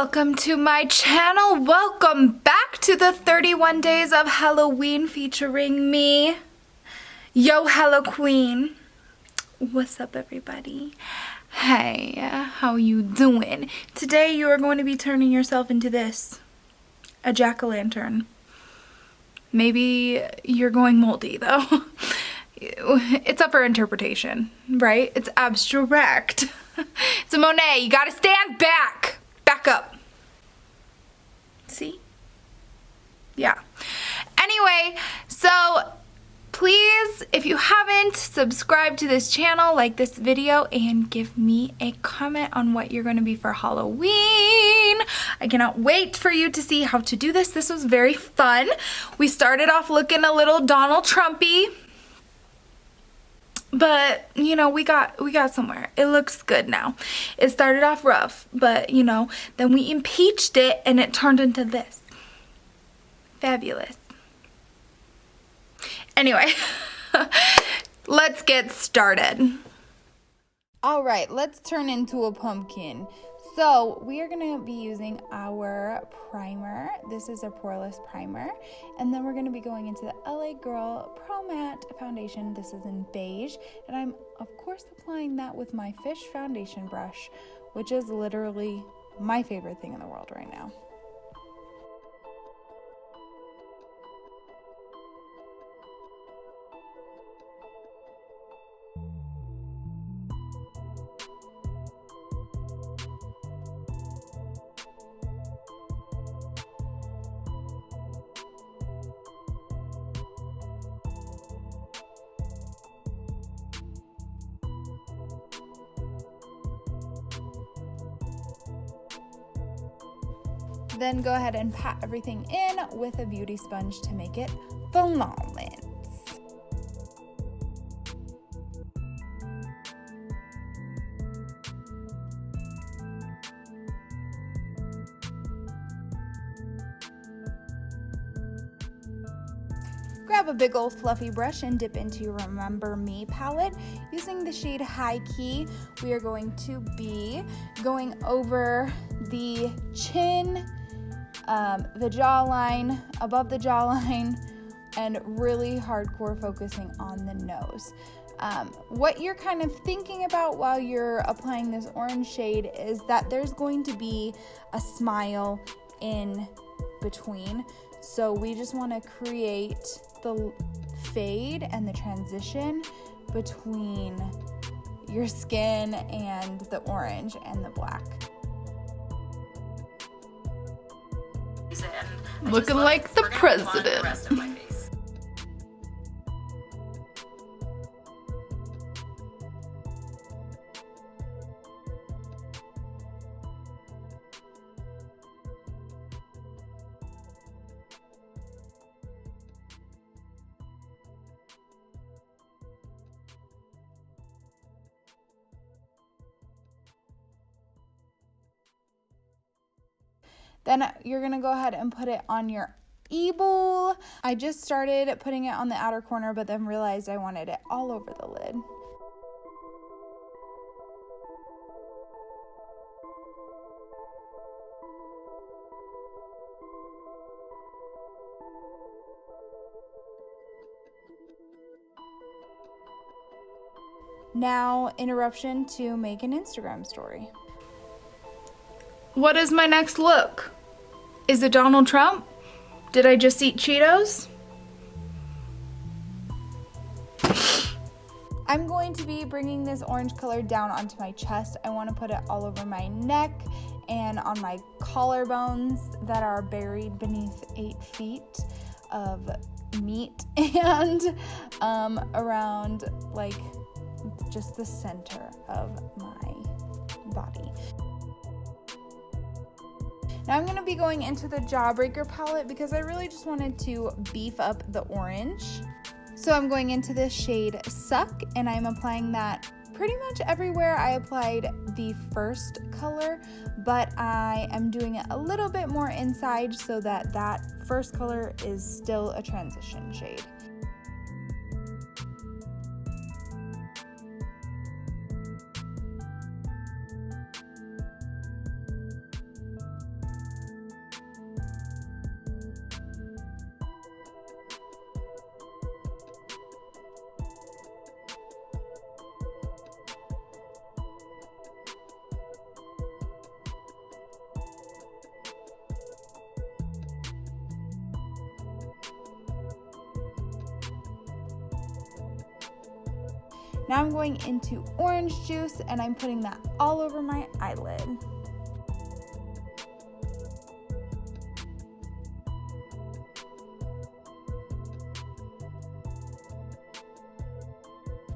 welcome to my channel. Welcome back to the 31 Days of Halloween featuring me, Yo Hello Queen. What's up, everybody? Hey, how you doing? Today you are going to be turning yourself into this, a jack-o'-lantern. Maybe you're going moldy though. It's up for interpretation, right? It's abstract. It's a Monet. You gotta stand back. Back up. See? Yeah. Anyway, so please, if you haven't, subscribe to this channel, like this video, and give me a comment on what you're going to be for Halloween. I cannot wait for you to see how to do this. This was very fun. We started off looking a little Donald Trumpy, but you know, we got somewhere. It looks good now. It started off rough, but you know, then we impeached it and it turned into this. Fabulous. Anyway, let's get started. All right, let's turn into a pumpkin. So we are gonna be using our primer. This is a poreless primer. And then we're gonna be going into the LA Girl Pro Matte Foundation. This is in beige. And I'm, of course, applying that with my Fish foundation brush, which is literally my favorite thing in the world right now. Then go ahead and pat everything in with a beauty sponge to make it flawless. Grab a big old fluffy brush and dip into your Remember Me palette. Using the shade High Key, we are going to be going over the chin, the jawline, above the jawline, and really hardcore focusing on the nose. What you're kind of thinking about while you're applying this orange shade is that there's going to be a smile in between. So we just want to create the fade and the transition between your skin and the orange and the black. Looking like the president. Then you're gonna go ahead and put it on your e-bowl. I just started putting it on the outer corner, but then realized I wanted it all over the lid. Now, interruption to make an Instagram story. What is my next look? Is it Donald Trump? Did I just eat Cheetos? I'm going to be bringing this orange color down onto my chest. I want to put it all over my neck and on my collarbones that are buried beneath 8 feet of meat and around like just the center of my body. Now I'm going to be going into the Jawbreaker palette because I really just wanted to beef up the orange. So I'm going into the shade Suck, and I'm applying that pretty much everywhere I applied the first color, but I am doing it a little bit more inside so that that first color is still a transition shade. Now I'm going into orange juice and I'm putting that all over my eyelid.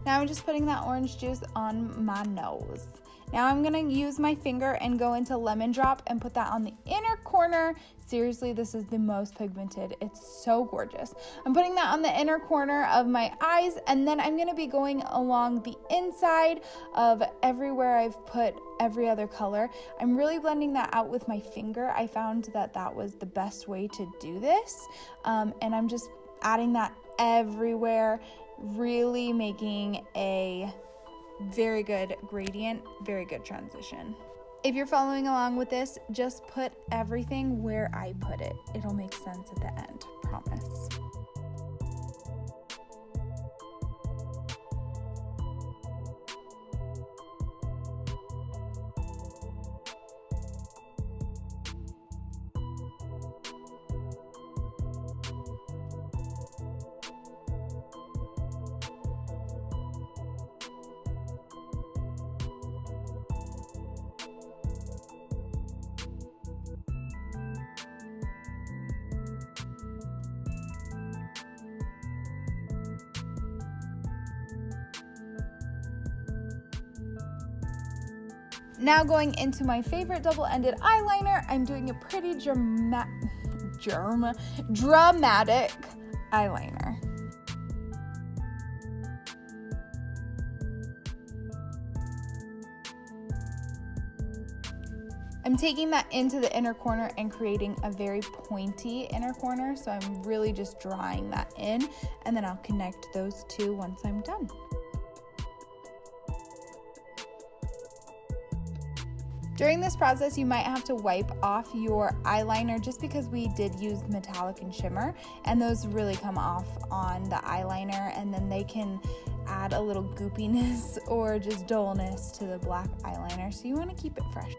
Now I'm just putting that orange juice on my nose. Now I'm gonna use my finger and go into lemon drop and put that on the inner corner. Seriously, this is the most pigmented. It's so gorgeous. I'm putting that on the inner corner of my eyes, and then I'm gonna be going along the inside of everywhere I've put every other color. I'm really blending that out with my finger. I found that that was the best way to do this. And I'm just adding that everywhere, really making a very good gradient, very good transition. If you're following along with this, just put everything where I put it. It'll make sense at the end, promise. Now going into my favorite double-ended eyeliner, I'm doing a pretty dramatic eyeliner. I'm taking that into the inner corner and creating a very pointy inner corner, so I'm really just drawing that in, and then I'll connect those two once I'm done. During this process, you might have to wipe off your eyeliner just because we did use metallic and shimmer, and those really come off on the eyeliner, and then they can add a little goopiness or just dullness to the black eyeliner, so you want to keep it fresh.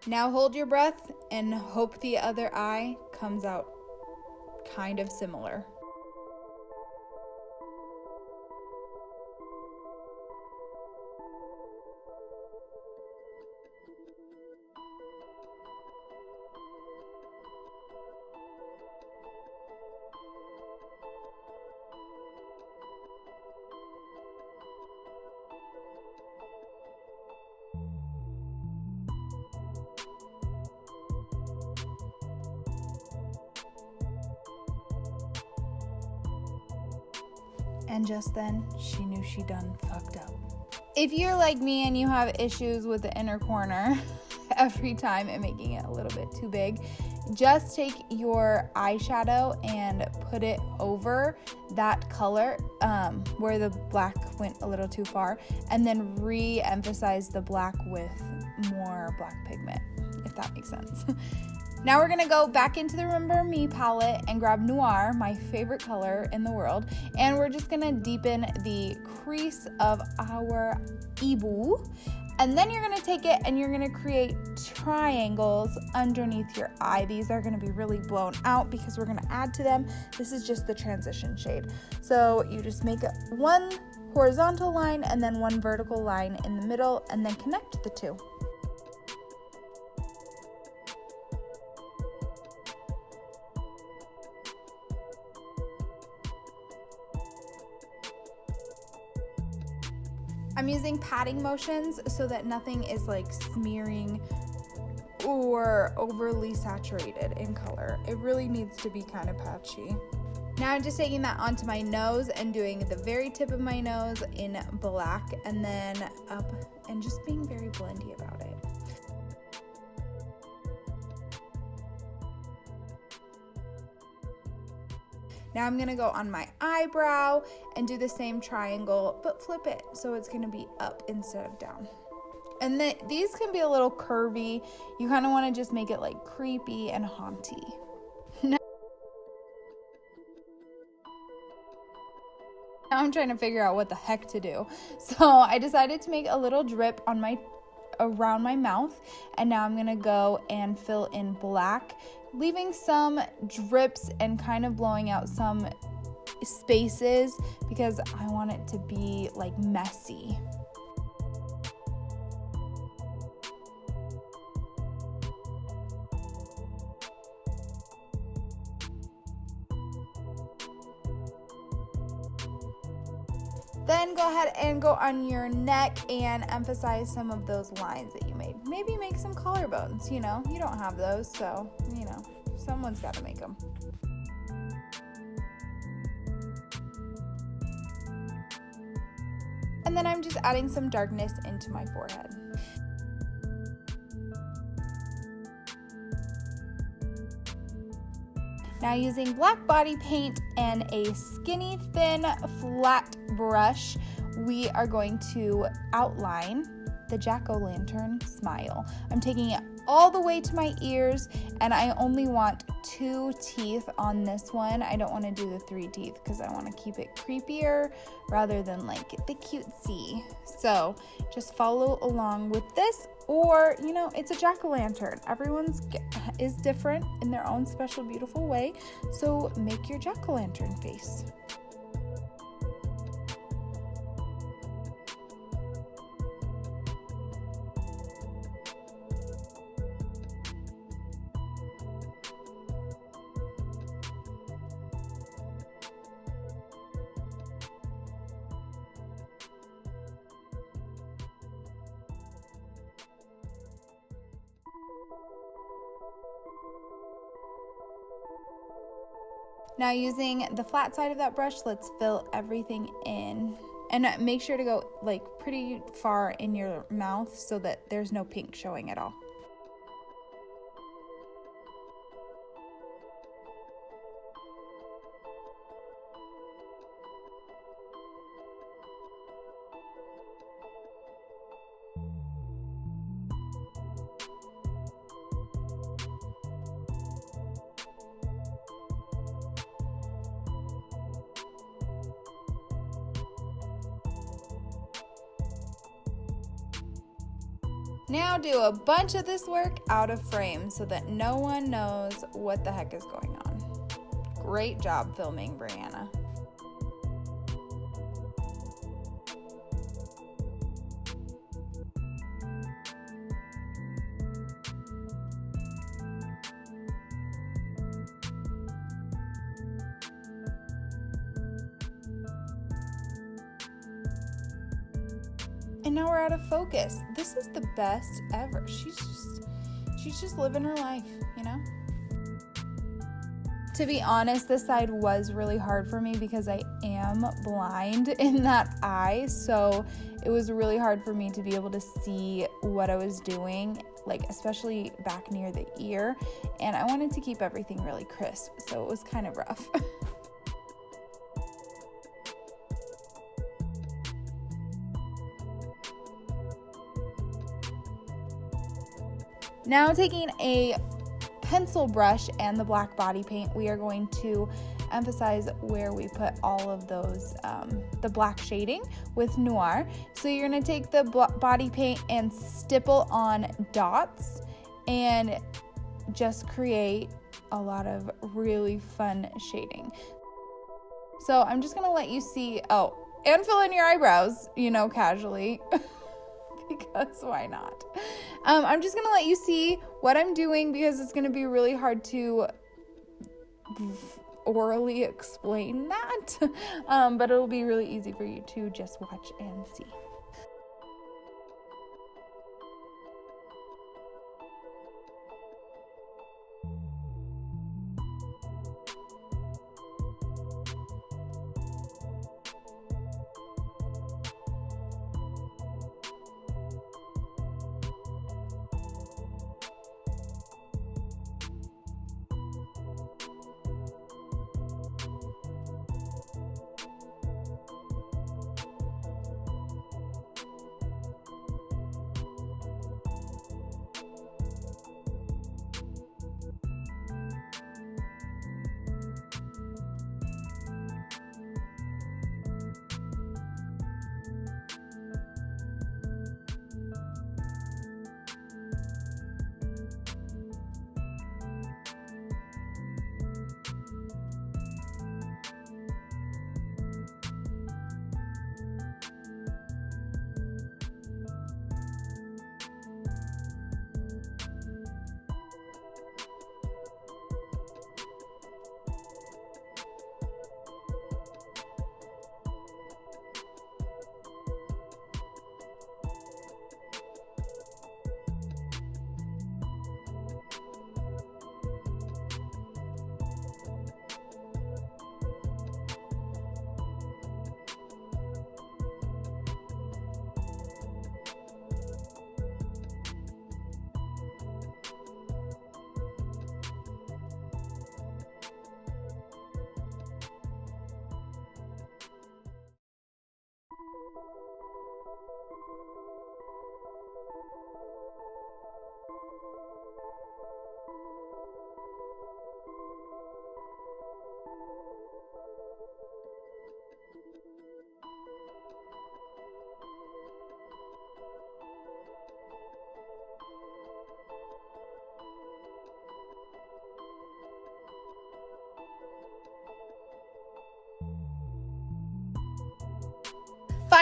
Now hold your breath and hope the other eye comes out kind of similar. And just then, she knew she done fucked up. If you're like me and you have issues with the inner corner every time and making it a little bit too big, just take your eyeshadow and put it over that color where the black went a little too far, and then re-emphasize the black with more black pigment, if that makes sense. Now we're gonna go back into the Remember Me palette and grab Noir, my favorite color in the world, and we're just gonna deepen the crease of our Eyebrow. And then you're gonna take it and you're gonna create triangles underneath your eye. These are gonna be really blown out because we're gonna add to them. This is just the transition shade. So you just make one horizontal line and then one vertical line in the middle, and then connect the two. I'm using patting motions so that nothing is like smearing or overly saturated in color. It really needs to be kind of patchy. Now I'm just taking that onto my nose and doing the very tip of my nose in black, and then up, and just being very blendy about it. Now I'm gonna go on my eyebrow and do the same triangle, but flip it so it's gonna be up instead of down. And these can be a little curvy. You kind of want to just make it like creepy and haunty. Now I'm trying to figure out what the heck to do. So I decided to make a little drip on around my mouth, and now I'm gonna go and fill in black leaving some drips and kind of blowing out some spaces because I want it to be like messy. Then go ahead and go on your neck and emphasize some of those lines that you made. Maybe make some collarbones, you know. You don't have those, so, you know, someone's got to make them. And then I'm just adding some darkness into my forehead. Now using black body paint and a skinny, thin, flat brush, we are going to outline the jack-o'-lantern smile. I'm taking it all the way to my ears, and I only want 2 teeth on this one. I don't want to do the 3 teeth because I want to keep it creepier rather than like the cutesy. So just follow along with this, or you know, it's a jack-o'-lantern. Everyone's is different in their own special, beautiful way. So make your jack-o'-lantern face. Now using the flat side of that brush, let's fill everything in. And make sure to go like pretty far in your mouth so that there's no pink showing at all. Now do a bunch of this work out of frame so that no one knows what the heck is going on. Great job filming, Brianna. And now we're out of focus. This is the best ever. She's just living her life, you know? To be honest, this side was really hard for me because I am blind in that eye. So it was really hard for me to be able to see what I was doing, like especially back near the ear. And I wanted to keep everything really crisp, so it was kind of rough. Now taking a pencil brush and the black body paint, we are going to emphasize where we put all of those, the black shading with noir. So you're going to take the body paint and stipple on dots and just create a lot of really fun shading. So I'm just going to let you see, oh, and fill in your eyebrows, you know, casually. Because why not? I'm just going to let you see what I'm doing because it's going to be really hard to orally explain that. But it'll be really easy for you to just watch and see.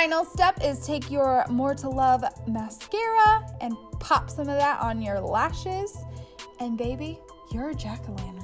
final step is take your More to Love mascara and pop some of that on your lashes. And baby, you're a jack-o'-lantern.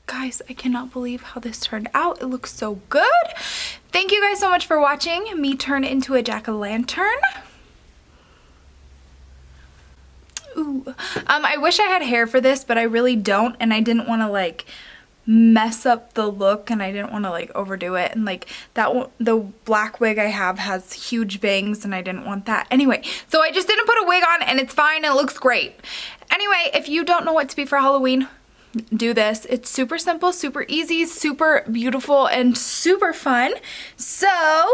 Guys, I cannot believe how this turned out. It looks so good. Thank you guys so much for watching me turn into a jack-o'-lantern. Ooh. I wish I had hair for this, but I really don't, and I didn't want to like mess up the look, and I didn't want to like overdo it, and like the black wig I have has huge bangs, and I didn't want that. Anyway, so I just didn't put a wig on, and it's fine. It looks great. Anyway, if you don't know what to be for Halloween, do this. It's super simple, super easy, super beautiful, and super fun. So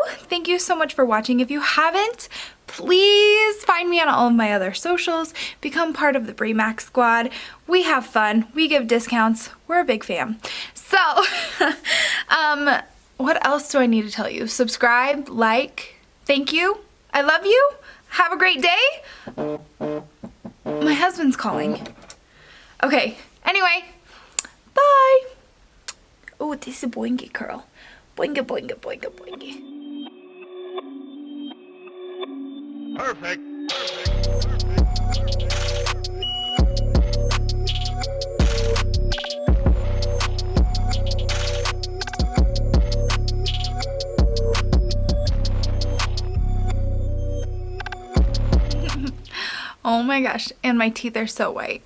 thank you so much for watching. If you haven't, please find me on all of my other socials. Become part of the Bremac squad. We have fun. We give discounts. We're a big fam. So what else do I need to tell you? Subscribe, like, thank you. I love you. Have a great day. My husband's calling. Okay. Anyway, bye. Oh, this is a boingy curl. Boinga, boinga, boinga, boinga. Perfect. Oh my gosh, and my teeth are so white.